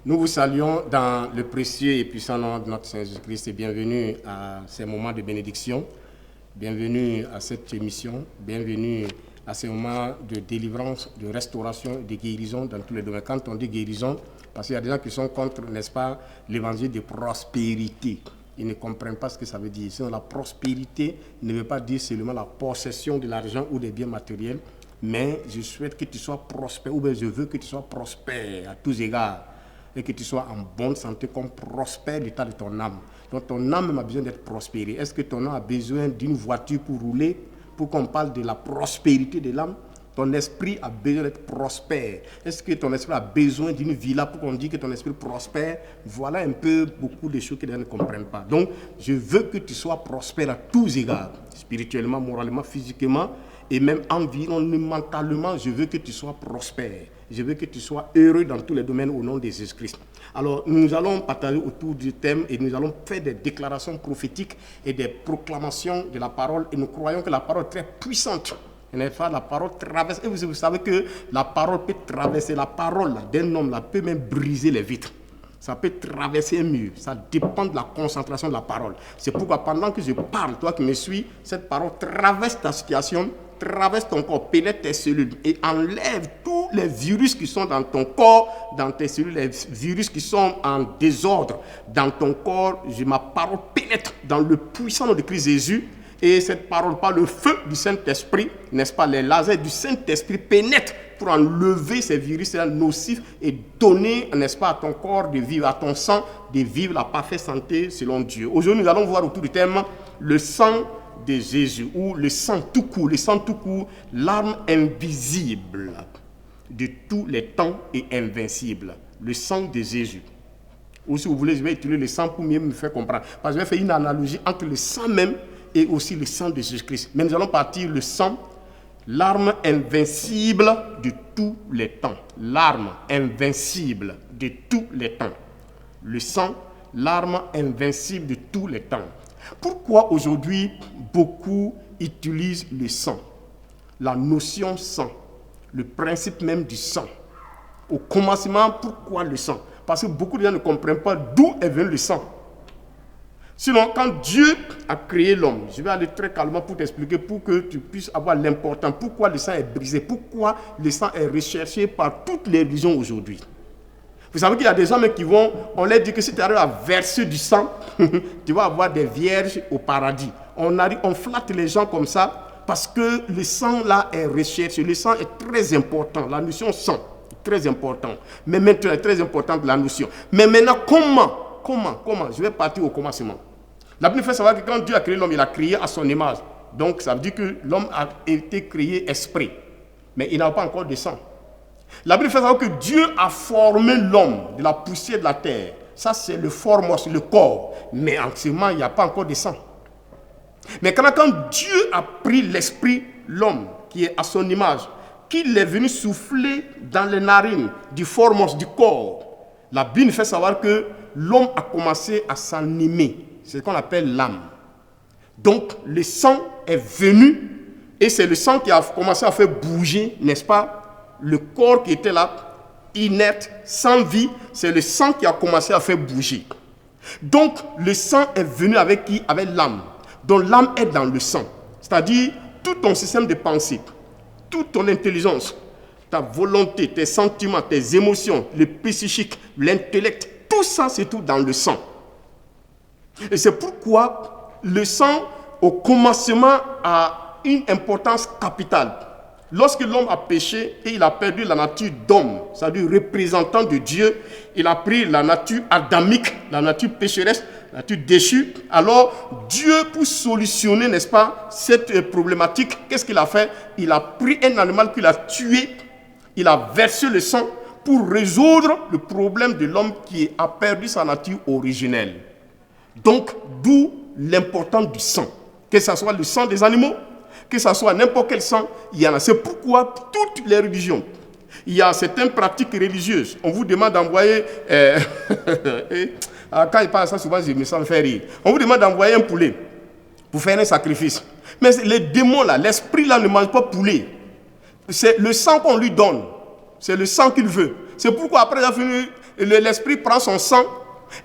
Nous vous saluons dans le précieux et puissant nom de notre Seigneur Jésus-Christ et bienvenue à ces moments de bénédiction, bienvenue à cette émission, bienvenue à ces moments de délivrance, de restauration, de guérison dans tous les domaines. Quand on dit guérison, parce qu'il y a des gens qui sont contre, n'est-ce pas, l'évangile de prospérité. Ils ne comprennent pas ce que ça veut dire. Sinon, la prospérité ne veut pas dire seulement la possession de l'argent ou des biens matériels, mais je souhaite que tu sois prospère, ou bien je veux que tu sois prospère à tous égards, et que tu sois en bonne santé, comme prospère l'état de ton âme. Donc ton âme a besoin d'être prospérée. Est-ce que ton âme a besoin d'une voiture pour rouler, pour qu'on parle de la prospérité de l'âme? Ton esprit a besoin d'être prospère. Est-ce que ton esprit a besoin d'une villa pour qu'on dise que ton esprit prospère? Voilà un peu beaucoup de choses que les gens ne comprennent pas. Donc, je veux que tu sois prospère à tous égards, spirituellement, moralement, physiquement, et même environnementalement, je veux que tu sois prospère. Je veux que tu sois heureux dans tous les domaines au nom de Jésus-Christ. Alors, nous allons partager autour du thème et nous allons faire des déclarations prophétiques et des proclamations de la parole. Et nous croyons que la parole est très puissante. La parole traverse. Et vous savez que la parole peut traverser. La parole d'un homme peut même briser les vitres. Ça peut traverser un mur. Ça dépend de la concentration de la parole. C'est pourquoi pendant que je parle, toi qui me suis, cette parole traverse ta situation, traverse ton corps, pénètre tes cellules et enlève tous les virus qui sont dans ton corps, dans tes cellules, les virus qui sont en désordre dans ton corps. Ma parole pénètre dans le puissant nom de Christ Jésus. Et cette parole, par le feu du Saint-Esprit, n'est-ce pas, les lasers du Saint-Esprit pénètrent pour enlever ces virus nocifs et donner, n'est-ce pas, à ton corps de vivre, à ton sang de vivre la parfaite santé selon Dieu. Aujourd'hui, nous allons voir autour du thème le sang de Jésus, ou le sang tout court, l'arme invisible de tous les temps et invincible, le sang de Jésus. Ou si vous voulez, je vais utiliser le sang pour mieux me faire comprendre. Parce que je vais faire une analogie entre le sang même et aussi le sang de Jésus-Christ. Mais nous allons partir le sang, l'arme invincible de tous les temps. L'arme invincible de tous les temps. Le sang, l'arme invincible de tous les temps. Pourquoi aujourd'hui beaucoup utilisent le sang? La notion sang, le principe même du sang. Au commencement, pourquoi le sang? Parce que beaucoup de gens ne comprennent pas d'où est venu le sang. Sinon, quand Dieu a créé l'homme, je vais aller très calmement pour t'expliquer, pour que tu puisses avoir l'importance, pourquoi le sang est brisé, pourquoi le sang est recherché par toutes les religions aujourd'hui. Vous savez qu'il y a des gens qui vont, on leur dit que si tu arrives à verser du sang, tu vas avoir des vierges au paradis. On flatte les gens comme ça parce que le sang là est recherché. Le sang est très important, la notion sang est très important. Mais maintenant, est très importante la notion. Mais maintenant, comment? Je vais partir au commencement. La Bible fait savoir que quand Dieu a créé l'homme, il a créé à son image. Donc, ça veut dire que l'homme a été créé esprit. Mais il n'a pas encore de sang. La Bible fait savoir que Dieu a formé l'homme de la poussière de la terre. Ça, c'est le formos, le corps. Mais en ce moment, il n'y a pas encore de sang. Mais quand Dieu a pris l'esprit, l'homme, qui est à son image, qu'il est venu souffler dans les narines du formos, du corps, la Bible fait savoir que l'homme a commencé à s'animer. C'est ce qu'on appelle l'âme. Donc, le sang est venu et c'est le sang qui a commencé à faire bouger, n'est-ce pas, le corps qui était là, inerte, sans vie. C'est le sang qui a commencé à faire bouger. Donc, le sang est venu avec qui? Avec l'âme. Donc, l'âme est dans le sang. C'est-à-dire, tout ton système de pensée, toute ton intelligence, ta volonté, tes sentiments, tes émotions, le psychique, l'intellect, tout ça, c'est tout dans le sang. Et c'est pourquoi le sang, au commencement, a une importance capitale. Lorsque l'homme a péché et il a perdu la nature d'homme, c'est-à-dire représentant de Dieu, il a pris la nature adamique, la nature pécheresse, la nature déchue. Alors, Dieu, pour solutionner, n'est-ce pas, cette problématique, qu'est-ce qu'il a fait? Il a pris un animal qu'il a tué, il a versé le sang pour résoudre le problème de l'homme qui a perdu sa nature originelle. Donc, d'où l'importance du sang. Que ce soit le sang des animaux, que ce soit n'importe quel sang, il y en a. C'est pourquoi toutes les religions, il y a certaines pratiques religieuses. On vous demande d'envoyer... quand il parle de ça, souvent, je me sens faire rire. On vous demande d'envoyer un poulet pour faire un sacrifice. Mais les démons, là, l'esprit, là, ne mange pas poulet. C'est le sang qu'on lui donne. C'est le sang qu'il veut. C'est pourquoi après, il a fini l'esprit prend son sang,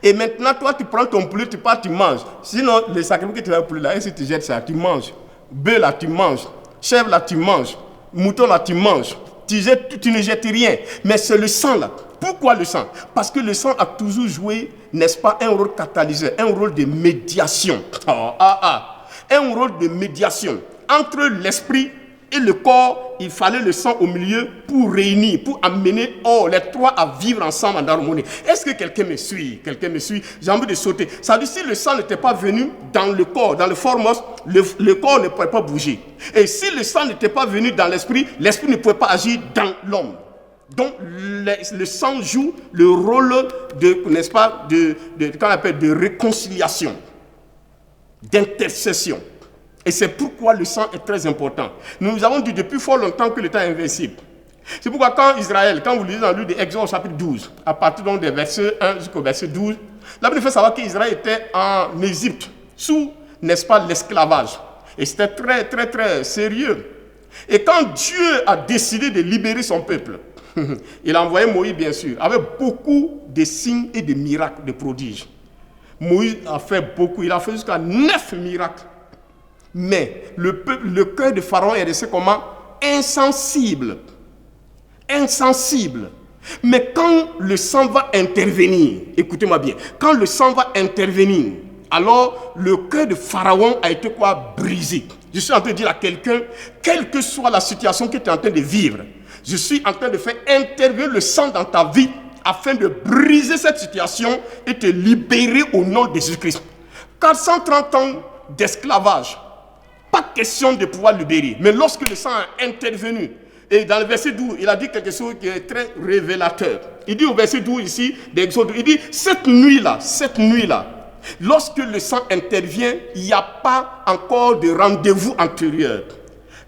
et maintenant, toi, tu prends ton poulet, tu pars, tu manges. Sinon, le sacrifice que tu as poulet là, et si tu jettes ça, tu manges. Bœuf là, tu manges. Chèvre là, tu manges. Mouton là, tu manges. Tu ne jettes rien. Mais c'est le sang là. Pourquoi le sang? Parce que le sang a toujours joué, n'est-ce pas, un rôle catalyseur, un rôle de médiation. Un rôle de médiation entre l'esprit et le corps. Il fallait le sang au milieu pour réunir, pour amener les trois à vivre ensemble en harmonie. Est-ce que quelqu'un me suit? Quelqu'un me suit? J'ai envie de sauter. Ça veut dire si le sang n'était pas venu dans le corps, dans le formos, le corps ne pourrait pas bouger. Et si le sang n'était pas venu dans l'esprit ne pouvait pas agir dans l'homme. Donc le sang joue le rôle de, n'est-ce pas, qu'on appelle de réconciliation, d'intercession. Et c'est pourquoi le sang est très important. Nous avons dit depuis fort longtemps que le temps est invincible. C'est pourquoi quand vous lisez dans le livre d'Exode chapitre 12, à partir donc des versets 1 jusqu'au verset 12, la Bible fait savoir qu'Israël était en Égypte, sous, n'est-ce pas, l'esclavage. Et c'était très, très, très sérieux. Et quand Dieu a décidé de libérer son peuple, il a envoyé Moïse, bien sûr, avec beaucoup de signes et de miracles, de prodiges. Moïse a fait beaucoup, il a fait jusqu'à 9 miracles. Mais le cœur de Pharaon est resté comment? Insensible. Insensible. Mais quand le sang va intervenir, écoutez-moi bien, quand le sang va intervenir, alors le cœur de Pharaon a été quoi? Brisé. Je suis en train de dire à quelqu'un, quelle que soit la situation que tu es en train de vivre, je suis en train de faire intervenir le sang dans ta vie afin de briser cette situation et te libérer au nom de Jésus-Christ. 430 ans d'esclavage. Pas question de pouvoir libérer. Mais lorsque le sang a intervenu, et dans le verset 12, il a dit quelque chose qui est très révélateur. Il dit au verset 12 ici, d'Exode, il dit, cette nuit-là, lorsque le sang intervient, il n'y a pas encore de rendez-vous antérieur.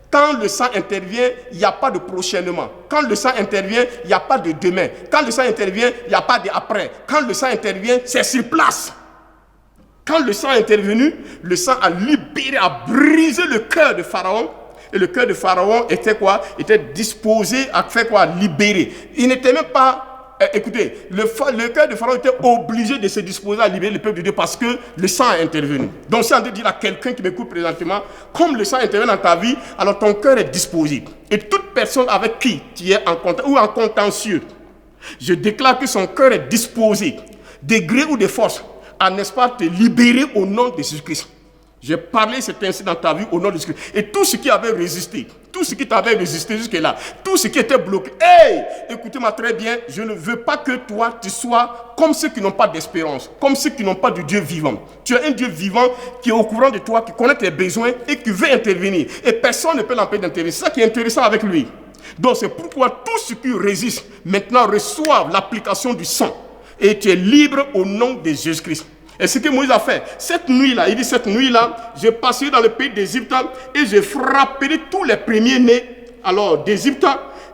Quand le sang intervient, il n'y a pas de prochainement. Quand le sang intervient, il n'y a pas de demain. Quand le sang intervient, il n'y a pas d'après. Quand le sang intervient, c'est sur place. Quand le sang est intervenu, le sang a libéré, a brisé le cœur de Pharaon. Et le cœur de Pharaon était quoi? Était disposé à faire quoi? Libérer. Il n'était même pas... écoutez, le cœur de Pharaon était obligé de se disposer à libérer le peuple de Dieu parce que le sang a intervenu. Donc c'est en train de dire à quelqu'un qui m'écoute présentement, comme le sang intervient dans ta vie, alors ton cœur est disposé. Et toute personne avec qui tu es en contact ou en contentieux, je déclare que son cœur est disposé, de gré ou de force, à, n'est-ce pas, te libérer au nom de Jésus-Christ. J'ai parlé cet ainsi dans ta vie au nom de Jésus-Christ. Et tout ce qui avait résisté, tout ce qui t'avait résisté jusque-là, tout ce qui était bloqué, hey, écoutez-moi très bien, je ne veux pas que toi, tu sois comme ceux qui n'ont pas d'espérance, comme ceux qui n'ont pas de Dieu vivant. Tu as un Dieu vivant qui est au courant de toi, qui connaît tes besoins et qui veut intervenir. Et personne ne peut l'empêcher d'intervenir. C'est ça qui est intéressant avec lui. Donc c'est pourquoi tout ce qui résiste, maintenant reçoivent l'application du sang. Et tu es libre au nom de Jésus-Christ. Et ce que Moïse a fait, cette nuit-là, il dit cette nuit-là, je passerai dans le pays d'Égypte et je frapperai tous les premiers-nés, alors d'Égypte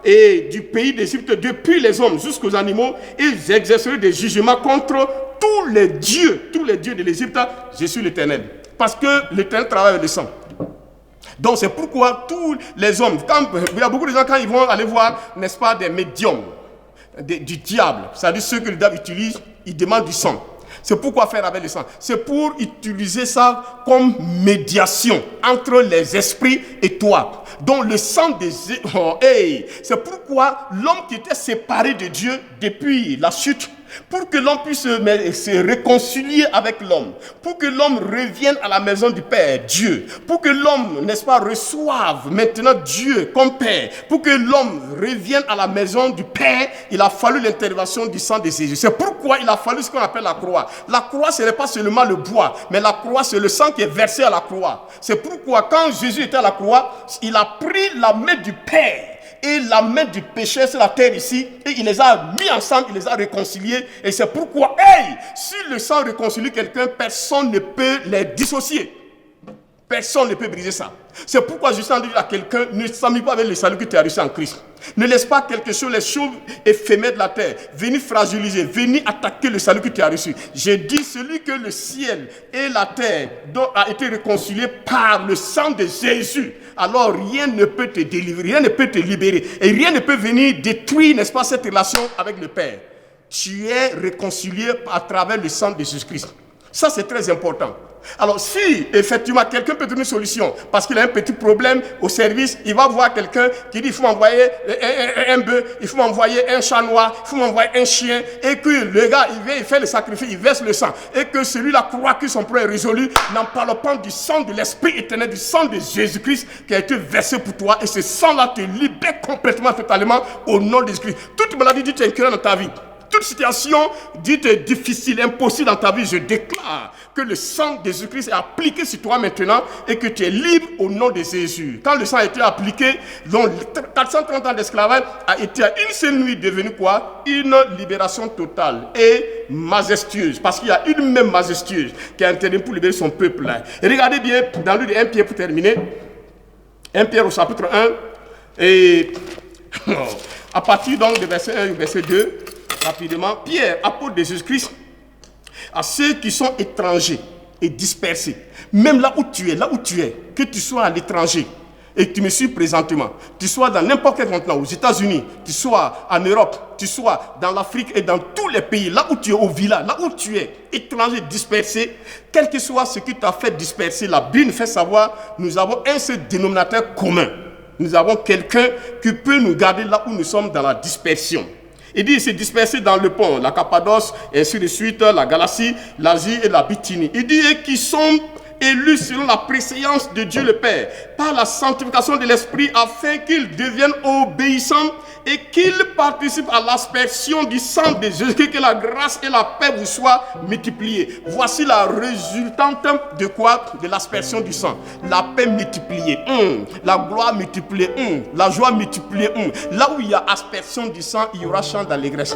et du pays d'Égypte, depuis les hommes jusqu'aux animaux, et j'exercerai des jugements contre tous les dieux de l'Égypte. Je suis l'Éternel. Parce que l'Éternel travaille avec le sang. Donc c'est pourquoi tous les hommes, il y a beaucoup de gens quand ils vont aller voir, n'est-ce pas, des médiums du diable, c'est-à-dire ceux que le diable utilise, ils demandent du sang. C'est pourquoi faire avec le sang? C'est pour utiliser ça comme médiation entre les esprits et toi. Donc le sang des... c'est pourquoi l'homme qui était séparé de Dieu depuis la chute, pour que l'homme puisse se réconcilier avec l'homme, pour que l'homme revienne à la maison du Père, Dieu, pour que l'homme, n'est-ce pas, reçoive maintenant Dieu comme Père, pour que l'homme revienne à la maison du Père, il a fallu l'intervention du sang de Jésus. C'est pourquoi il a fallu ce qu'on appelle la croix. La croix, ce n'est pas seulement le bois, mais la croix, c'est le sang qui est versé à la croix. C'est pourquoi quand Jésus était à la croix, il a pris la main du Père et la main du péché sur la terre ici, et il les a mis ensemble, il les a réconciliés. Et c'est pourquoi, si le sang réconcilie quelqu'un, personne ne peut les dissocier. Personne ne peut briser ça. C'est pourquoi je suis en train de dire à quelqu'un, ne s'amuse pas avec le salut que tu as reçu en Christ. Ne laisse pas quelque chose, les choses éphémères de la terre, venir fragiliser, venir attaquer le salut que tu as reçu. J'ai dit, celui que le ciel et la terre a été réconcilié par le sang de Jésus, alors rien ne peut te délivrer, rien ne peut te libérer, et rien ne peut venir détruire, n'est-ce pas, cette relation avec le Père. tu es réconcilié à travers le sang de Jésus-Christ. Ça, c'est très important. Alors, si effectivement quelqu'un peut donner une solution parce qu'il a un petit problème au service, il va voir quelqu'un qui dit il faut m'envoyer un bœuf, il faut m'envoyer un chat noir, il faut m'envoyer un chien, et que le gars il vient, il fait le sacrifice, il verse le sang, et que celui-là croit que son problème est résolu. N'en parle pas du sang de l'Esprit éternel, du sang de Jésus-Christ qui a été versé pour toi, et ce sang-là te libère complètement, totalement au nom de Jésus-Christ. Toute maladie dite incurable dans ta vie, toute situation dite difficile, impossible dans ta vie, je déclare que le sang de Jésus-Christ est appliqué sur toi maintenant et que tu es libre au nom de Jésus. Quand le sang a été appliqué, donc 430 ans d'esclavage a été à une seule nuit devenu quoi? Une libération totale et majestueuse. Parce qu'il y a une même majestueuse qui a intervenu pour libérer son peuple là. Et regardez bien dans le livre de 1 Pierre pour terminer. 1 Pierre au chapitre 1 et à partir donc de verset 1 et verset 2. Rapidement, Pierre, apôtre de Jésus-Christ, à ceux qui sont étrangers et dispersés, même là où tu es, que tu sois à l'étranger et que tu me suis présentement, tu sois dans n'importe quel continent, aux États-Unis, tu sois en Europe, tu sois dans l'Afrique et dans tous les pays, là où tu es au village, là où tu es, étranger, dispersé, quel que soit ce qui t'a fait disperser, la Bible nous fait savoir, nous avons un seul dénominateur commun. Nous avons quelqu'un qui peut nous garder là où nous sommes dans la dispersion. Il dit, il s'est dispersé dans le pont, la Cappadoce, et ainsi de suite, la Galatie, l'Asie et la Bithynie. Il dit, et qui sont élus selon la préséance de Dieu le Père, par la sanctification de l'Esprit, afin qu'ils deviennent obéissants et qu'ils participent à l'aspersion du sang de Jésus, que la grâce et la paix vous soient multipliées. Voici la résultante de quoi? De l'aspersion du sang. La paix multipliée, la gloire multipliée, la joie multipliée. Là où il y a aspersion du sang, il y aura chant d'allégresse.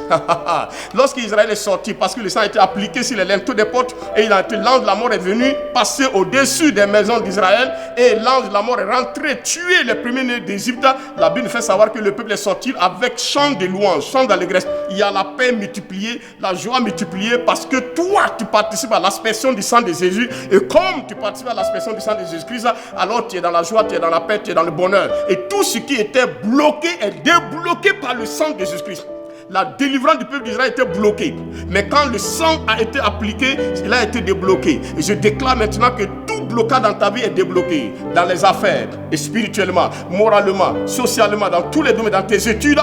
Lorsqu'Israël est sorti, parce que le sang a été appliqué sur les linteaux des portes, et l'ange de la mort est venu passer au-dessus des maisons d'Israël, et l'ange de la mort est rentré, tuer les premiers-nés d'Égypte. La Bible nous fait savoir que le peuple est sorti avec chant de louange, chant d'allégresse. Il y a la paix multipliée, la joie multipliée, parce que toi, tu participes à l'aspersion du sang de Jésus. Et comme tu participes à l'aspersion du sang de Jésus-Christ, alors tu es dans la joie, tu es dans la paix, tu es dans le bonheur. Et tout ce qui était bloqué est débloqué par le sang de Jésus-Christ. La délivrance du peuple d'Israël était bloquée. Mais quand le sang a été appliqué, il a été débloqué. Et je déclare maintenant que tout blocage dans ta vie est débloqué. Dans les affaires, et spirituellement, moralement, socialement, dans tous les domaines, dans tes études.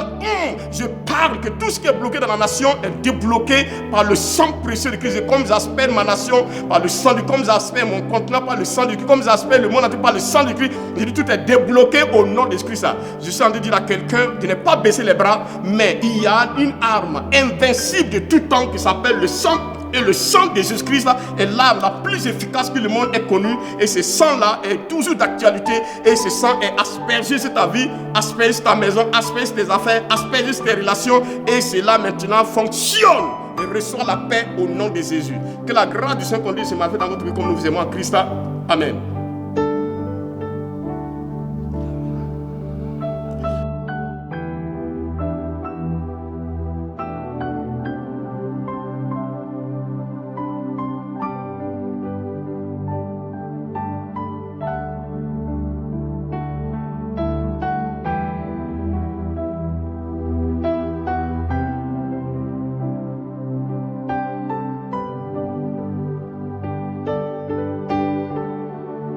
Je parle que tout ce qui est bloqué dans la nation est débloqué par le sang précieux de Christ. Et comme j'aspère ma nation par le sang de Christ, comme j'aspère mon continent par le sang de Christ, comme j'aspère le monde entier par le sang de Christ, je dis tout est débloqué au nom de Christ. Je suis en train de dire à quelqu'un de ne pas baisser les bras, mais il y a une arme invincible de tout temps qui s'appelle le sang. Et le sang de Jésus-Christ est l'arme la plus efficace que le monde ait connue. Et ce sang-là est toujours d'actualité. Et ce sang est aspergé sur ta vie, aspergé sur ta maison, aspergé sur tes affaires, aspergé sur tes relations. Et cela maintenant fonctionne. Et reçoit la paix au nom de Jésus. Que la grâce du Saint-Esprit se manifeste dans votre vie comme nous vous aimons en Christ. Amen.